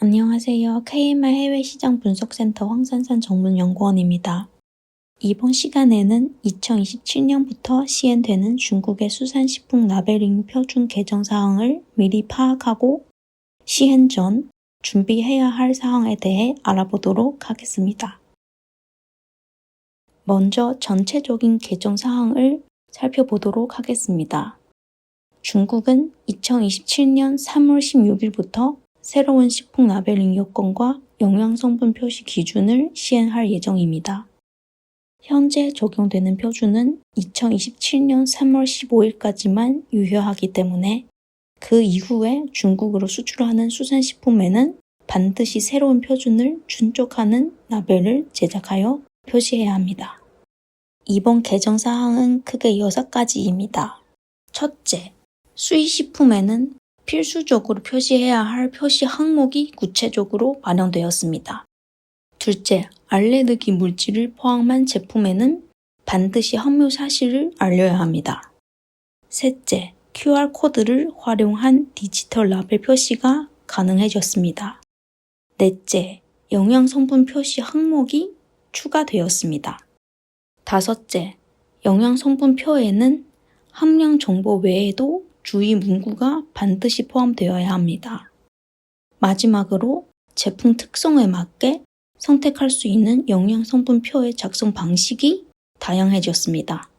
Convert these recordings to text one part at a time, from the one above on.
안녕하세요. KMR 해외시장 분석센터 황산산 전문연구원입니다. 이번 시간에는 2027년부터 시행되는 중국의 수산식품 라벨링 표준 개정 사항을 미리 파악하고 시행 전 준비해야 할 사항에 대해 알아보도록 하겠습니다. 먼저 전체적인 개정 사항을 살펴보도록 하겠습니다. 중국은 2027년 3월 16일부터 새로운 식품 라벨링 요건과 영양성분 표시 기준을 시행할 예정입니다. 현재 적용되는 표준은 2027년 3월 15일까지만 유효하기 때문에 그 이후에 중국으로 수출하는 수산식품에는 반드시 새로운 표준을 준족하는 라벨을 제작하여 표시해야 합니다. 이번 개정 사항은 크게 6가지입니다. 첫째, 수입식품에는 필수적으로 표시해야 할 표시 항목이 구체적으로 반영되었습니다. 둘째, 알레르기 물질을 포함한 제품에는 반드시 함유 사실을 알려야 합니다. 셋째, QR코드를 활용한 디지털 라벨 표시가 가능해졌습니다. 넷째, 영양성분 표시 항목이 추가되었습니다. 다섯째, 영양성분표에는 함량 정보 외에도 주의 문구가 반드시 포함되어야 합니다. 마지막으로 제품 특성에 맞게 선택할 수 있는 영양성분표의 작성 방식이 다양해졌습니다.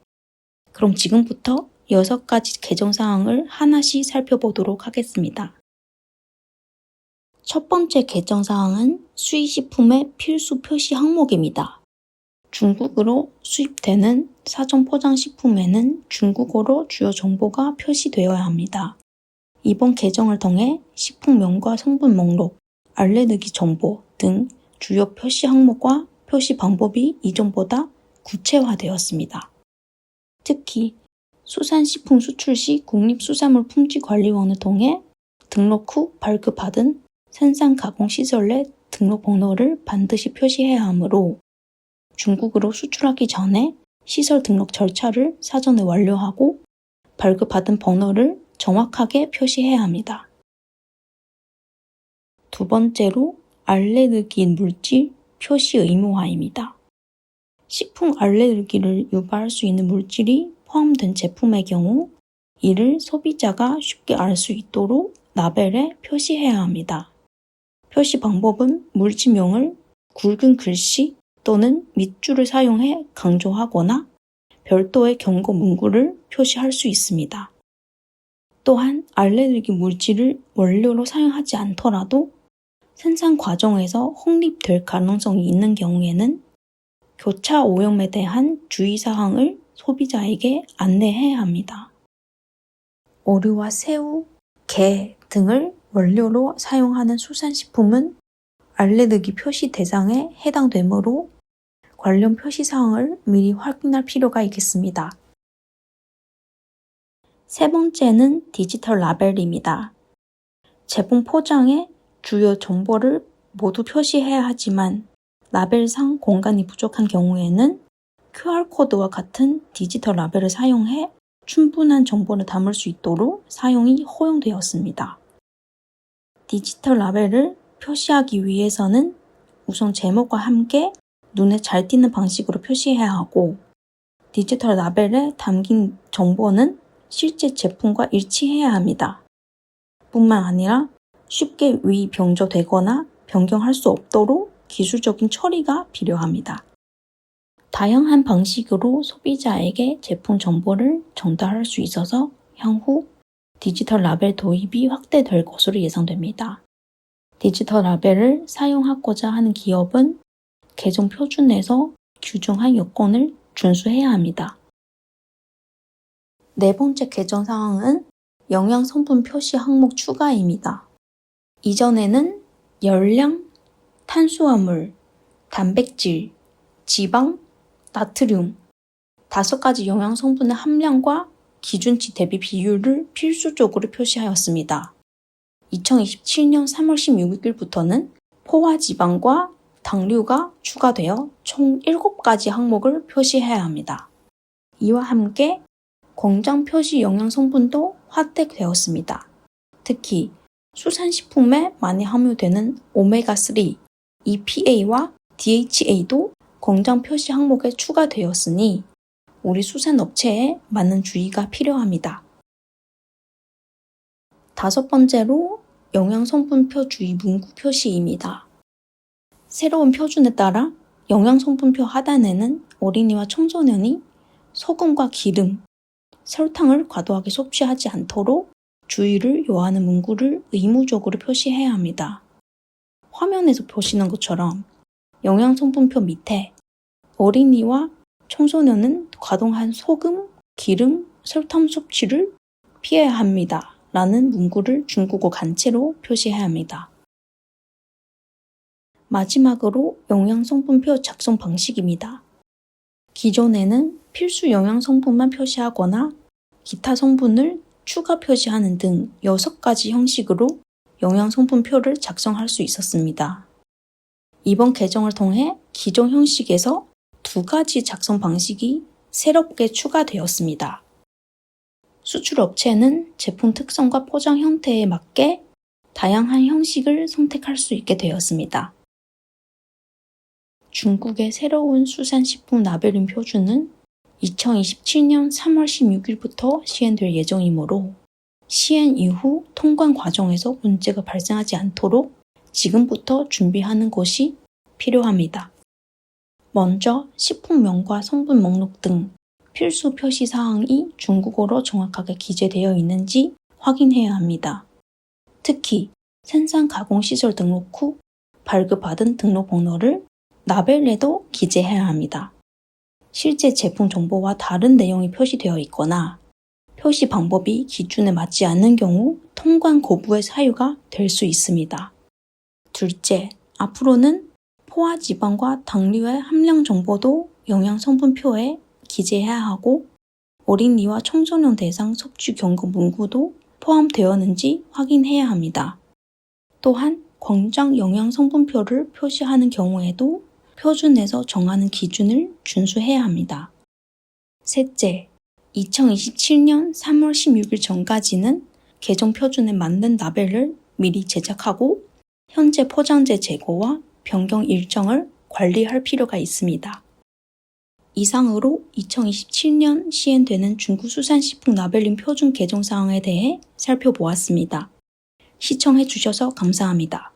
그럼 지금부터 6가지 개정사항을 하나씩 살펴보도록 하겠습니다. 첫 번째 개정사항은 수입식품의 필수 표시 항목입니다. 중국으로 수입되는 사전 포장 식품에는 중국어로 주요 정보가 표시되어야 합니다. 이번 개정을 통해 식품명과 성분 목록, 알레르기 정보 등 주요 표시 항목과 표시 방법이 이전보다 구체화되었습니다. 특히 수산식품 수출 시 국립수산물품질관리원을 통해 등록 후 발급받은 생산가공시설 내 등록 번호를 반드시 표시해야 하므로 중국으로 수출하기 전에 시설 등록 절차를 사전에 완료하고 발급받은 번호를 정확하게 표시해야 합니다. 두 번째로 알레르기 물질 표시 의무화입니다. 식품 알레르기를 유발할 수 있는 물질이 포함된 제품의 경우 이를 소비자가 쉽게 알 수 있도록 라벨에 표시해야 합니다. 표시 방법은 물질명을 굵은 글씨 또는 밑줄을 사용해 강조하거나 별도의 경고 문구를 표시할 수 있습니다. 또한 알레르기 물질을 원료로 사용하지 않더라도 생산 과정에서 혹립될 가능성이 있는 경우에는 교차 오염에 대한 주의사항을 소비자에게 안내해야 합니다. 오류와 새우, 게 등을 원료로 사용하는 수산식품은 알레르기 표시 대상에 해당되므로 관련 표시사항을 미리 확인할 필요가 있겠습니다. 세 번째는 디지털 라벨입니다. 제품 포장에 주요 정보를 모두 표시해야 하지만 라벨상 공간이 부족한 경우에는 QR코드와 같은 디지털 라벨을 사용해 충분한 정보를 담을 수 있도록 사용이 허용되었습니다. 디지털 라벨을 표시하기 위해서는 우선 제목과 함께 눈에 잘 띄는 방식으로 표시해야 하고 디지털 라벨에 담긴 정보는 실제 제품과 일치해야 합니다. 뿐만 아니라 쉽게 위변조되거나 변경할 수 없도록 기술적인 처리가 필요합니다. 다양한 방식으로 소비자에게 제품 정보를 전달할 수 있어서 향후 디지털 라벨 도입이 확대될 것으로 예상됩니다. 디지털 라벨을 사용하고자 하는 기업은 개정 표준에서 규정한 요건을 준수해야 합니다. 네 번째 개정 사항은 영양성분 표시 항목 추가입니다. 이전에는 열량, 탄수화물, 단백질, 지방, 나트륨 5가지 영양성분의 함량과 기준치 대비 비율을 필수적으로 표시하였습니다. 2027년 3월 16일부터는 포화지방과 당류가 추가되어 총 7가지 항목을 표시해야 합니다. 이와 함께 공장 표시 영양성분도 확대되었습니다. 특히 수산식품에 많이 함유되는 오메가3, EPA와 DHA도 공장 표시 항목에 추가되었으니 우리 수산업체에 많은 주의가 필요합니다. 5번째로 영양성분표 주의 문구 표시입니다. 새로운 표준에 따라 영양성분표 하단에는 어린이와 청소년이 소금과 기름, 설탕을 과도하게 섭취하지 않도록 주의를 요하는 문구를 의무적으로 표시해야 합니다. 화면에서 보시는 것처럼 영양성분표 밑에 어린이와 청소년은 과도한 소금, 기름, 설탕 섭취를 피해야 합니다. 라는 문구를 중국어 간체로 표시해야 합니다. 마지막으로 영양성분표 작성 방식입니다. 기존에는 필수 영양성분만 표시하거나 기타 성분을 추가 표시하는 등 6가지 형식으로 영양성분표를 작성할 수 있었습니다. 이번 개정을 통해 기존 형식에서 2가지 작성 방식이 새롭게 추가되었습니다. 수출업체는 제품 특성과 포장 형태에 맞게 다양한 형식을 선택할 수 있게 되었습니다. 중국의 새로운 수산식품 라벨링 표준은 2027년 3월 16일부터 시행될 예정이므로 시행 이후 통관 과정에서 문제가 발생하지 않도록 지금부터 준비하는 것이 필요합니다. 먼저 식품명과 성분 목록 등 필수 표시 사항이 중국어로 정확하게 기재되어 있는지 확인해야 합니다. 특히 생산 가공시설 등록 후 발급받은 등록 번호를 라벨에도 기재해야 합니다. 실제 제품 정보와 다른 내용이 표시되어 있거나 표시 방법이 기준에 맞지 않는 경우 통관 거부의 사유가 될 수 있습니다. 둘째, 앞으로는 포화 지방과 당류의 함량 정보도 영양성분표에 기재해야 하고 어린이와 청소년 대상 섭취 경고 문구도 포함되었는지 확인해야 합니다. 또한 공장 영양성분표를 표시하는 경우에도 표준에서 정하는 기준을 준수해야 합니다. 셋째, 2027년 3월 16일 전까지는 개정 표준에 맞는 라벨을 미리 제작하고 현재 포장재 재고와 변경 일정을 관리할 필요가 있습니다. 이상으로 2027년 시행되는 중국 수산식품 라벨링 표준 개정 사항에 대해 살펴보았습니다. 시청해 주셔서 감사합니다.